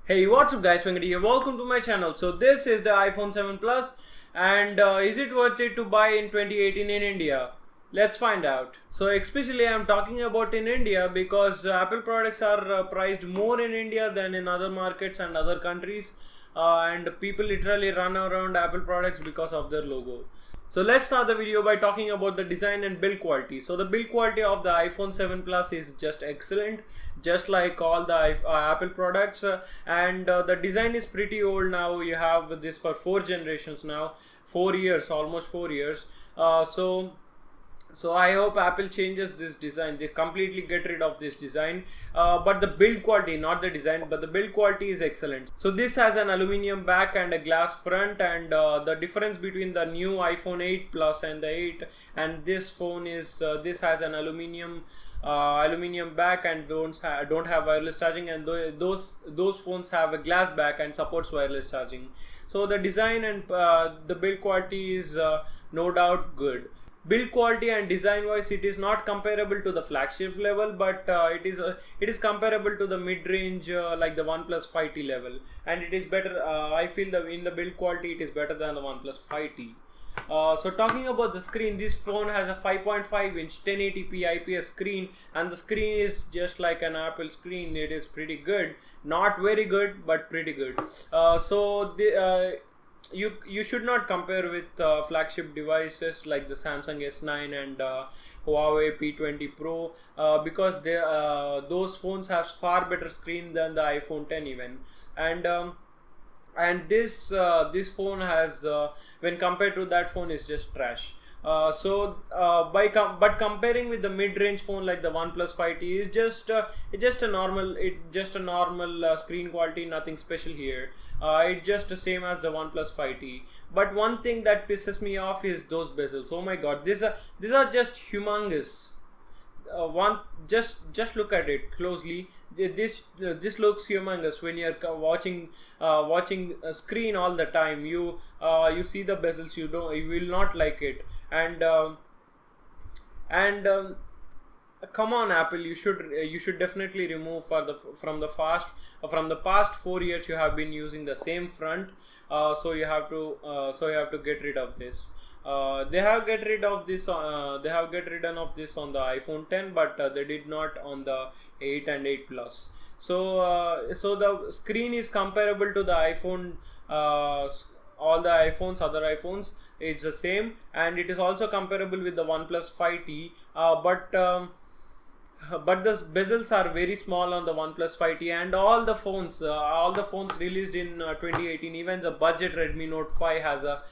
Hey, what's up guys, Venkat here. Welcome to my channel. So this is the iPhone 7 Plus and is it worth it to buy in 2018 in India? Let's find out. So especially I'm talking about in India because Apple products are priced more in India than in other markets and other countries, and people literally run around Apple products because of their logo. So let's start the video by talking about the design and build quality. So the build quality of the iPhone 7 Plus is just excellent, just like all the Apple products, and the design is pretty old now. You have this for 4 generations now, 4 years, almost 4 years. So I hope Apple changes this design. They completely get rid of this design, but the build quality, not the design, but the build quality is excellent. So this has an aluminum back and a glass front, and the difference between the new iPhone 8 Plus and the 8 and this phone is this has an aluminum back and don't have wireless charging, and those phones have a glass back and supports wireless charging. So the design and the build quality is no doubt good. Build quality and design wise, it is not comparable to the flagship level, but it is comparable to the mid-range like the OnePlus 5T level, and it is better. I feel that in the build quality it is better than the OnePlus 5T. So talking about the screen, this phone has a 5.5-inch 1080p IPS screen, and the screen is just like an Apple screen. It is pretty good, not very good, but pretty good. You should not compare with flagship devices like the Samsung S9 and Huawei P20 Pro because those phones have far better screen than the iPhone 10 even, and this phone has when compared to that phone is just trash. But comparing with the mid-range phone like the OnePlus 5T is just a normal screen quality, nothing special here. It's just the same as the OnePlus 5T. But one thing that pisses me off is those bezels. Oh my god, these are just humongous. Just look at it closely. This looks humongous when you're watching a screen all the time. You see the bezels, you will not like it. And come on, Apple, you should definitely remove from the past 4 years you have been using the same front. So you have to get rid of this. They have get rid of this on the iPhone 10, but they did not on the 8 and 8 Plus. So the screen is comparable to the iPhone, all the other iPhones. It's the same, and it is also comparable with the OnePlus 5T. But the bezels are very small on the OnePlus 5T, and all the phones released in 2018, even the budget Redmi Note 5 has a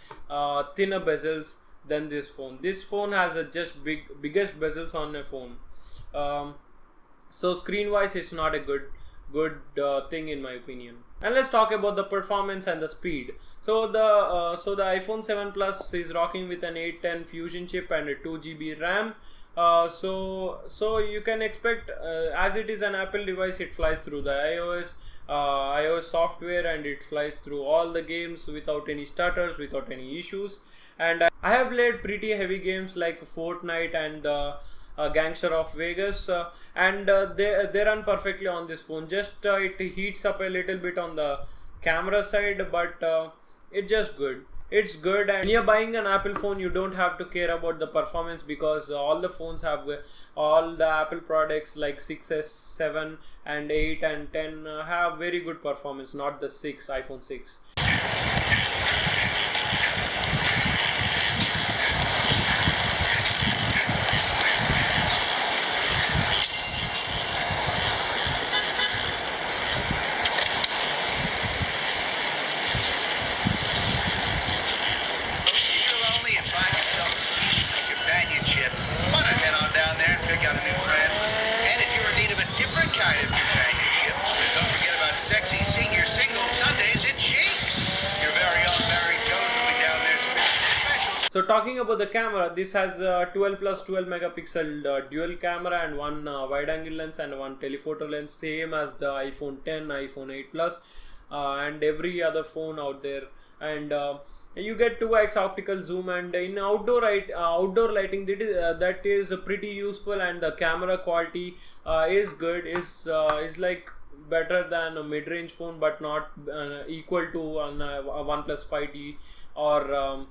thinner bezels than this phone. This phone has a just biggest bezels on a phone. So screen wise, it's not a good thing in my opinion. And let's talk about the performance and the speed. So the iPhone 7 Plus is rocking with an 810 Fusion chip and a 2 GB RAM. So you can expect, as it is an Apple device, it flies through the iOS software, and it flies through all the games without any stutters, without any issues. And I have played pretty heavy games like Fortnite and Gangster of Vegas, and they run perfectly on this phone. Just it heats up a little bit on the camera side, but it's just good. It's good. And when you're buying an Apple phone, you don't have to care about the performance because all the phones have all the Apple products like 6s, 7 and 8 and 10 have very good performance, not the iPhone 6. So talking about the camera, this has 12 plus 12 megapixel dual camera and one wide angle lens and one telephoto lens, same as the iPhone 10, iPhone 8 Plus and every other phone out there. And you get 2x optical zoom, and in outdoor lighting that is pretty useful, and the camera quality is good, is like better than a mid-range phone, but not equal to a OnePlus 5T or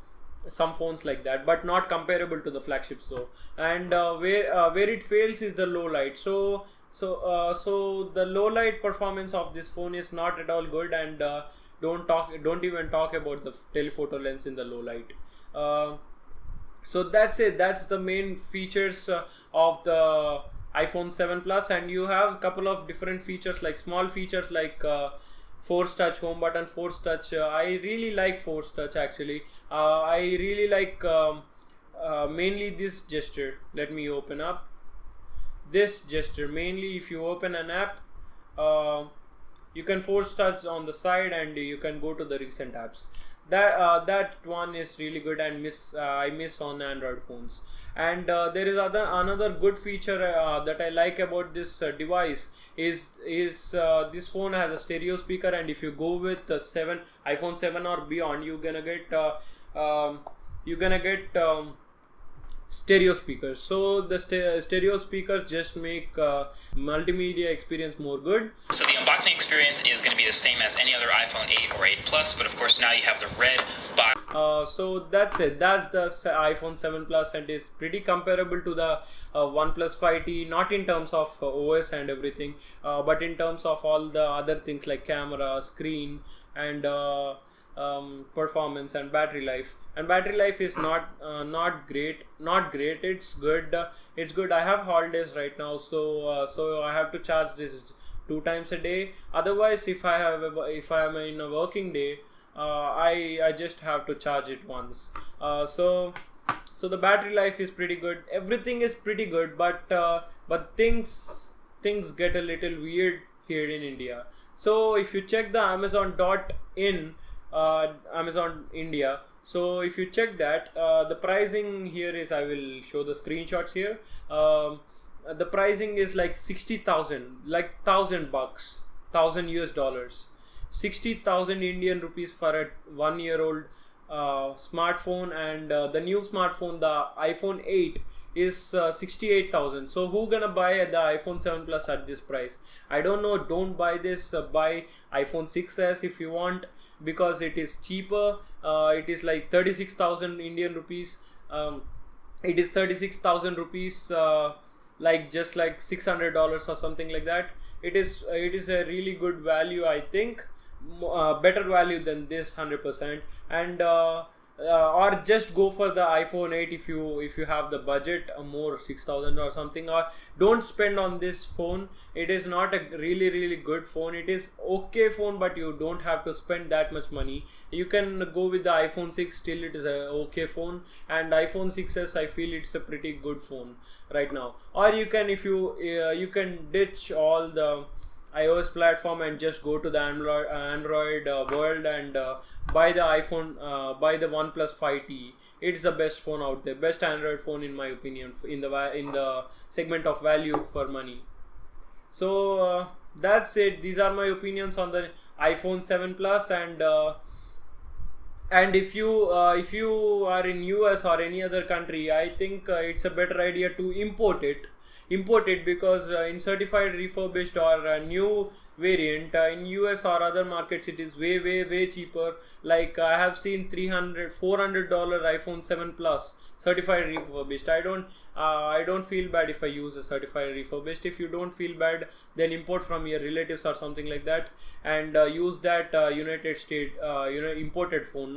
some phones like that, but not comparable to the flagship. So, and where it fails is the low light. So the low light performance of this phone is not at all good, and don't even talk about the telephoto lens in the low light. So that's it. That's the main features of the iPhone 7 Plus, and you have a couple of different features, like small features like Force Touch home button, Force Touch. I really like Force Touch actually. I really like mainly this gesture. Let me open up this gesture. Mainly, if you open an app, you can Force Touch on the side, and you can go to the recent apps. That one is really good, and I miss on Android phones. And there is another good feature that I like about this device is this phone has a stereo speaker, and if you go with the iPhone 7 or beyond, you're gonna get stereo speakers. So the stereo speakers just make multimedia experience more good. So the unboxing experience is going to be the same as any other iPhone 8 or 8 Plus, but of course now you have the red box. So that's it. That's the iPhone 7 Plus, and is pretty comparable to the OnePlus 5T, not in terms of OS and everything, but in terms of all the other things like camera, screen, and performance and battery life. And battery life is not great. It's good. It's good. I have holidays right now, so I have to charge this 2 times a day. Otherwise, if I am in a working day, I just have to charge it once. So the battery life is pretty good. Everything is pretty good, but things get a little weird here in India. So if you check the Amazon.in, Amazon India. So if you check that, the pricing here is, I will show the screenshots here. The pricing is like 60,000, like $1,000, $1,000 US, 60,000 Indian rupees for a 1-year-old smartphone, and the new smartphone, the iPhone 8, is 68,000. So who gonna buy the iPhone 7 Plus at this price? I don't know. Don't buy this. Buy iPhone 6s if you want, because it is cheaper. It is like 36,000 Indian rupees. It is 36,000 rupees, like just like $600 or something like that. It is a really good value, I think. Better value than this 100%. And or just go for the iPhone 8 if you have the budget, more 6,000 or something. Or don't spend on this phone. It is not a really good phone. It is okay phone, but you don't have to spend that much money. You can go with the iPhone 6. Still it is a okay phone, and iPhone 6s, I feel it's a pretty good phone right now. Or you can, if you can ditch all the iOS platform and just go to the Android world and buy the buy the OnePlus 5T. It's the best phone out there, best Android phone in my opinion, in the segment of value for money. So that's it. These are my opinions on the iPhone 7 Plus, and if you are in US or any other country, I think it's a better idea to import it, because in certified refurbished or a new variant in US or other markets, it is way cheaper. Like I have seen $400 iPhone 7 Plus certified refurbished. I don't feel bad if I use a certified refurbished. If you don't feel bad, then import from your relatives or something like that, and use that United States imported phone.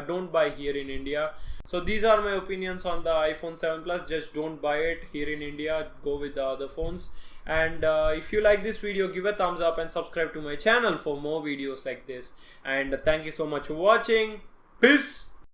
Don't buy here in India. So these are my opinions on the iPhone 7 Plus. Just don't buy it here in India. Go with the other phones. And if you like this video, give a thumbs up and subscribe to my channel for more videos like this. And thank you so much for watching. Peace.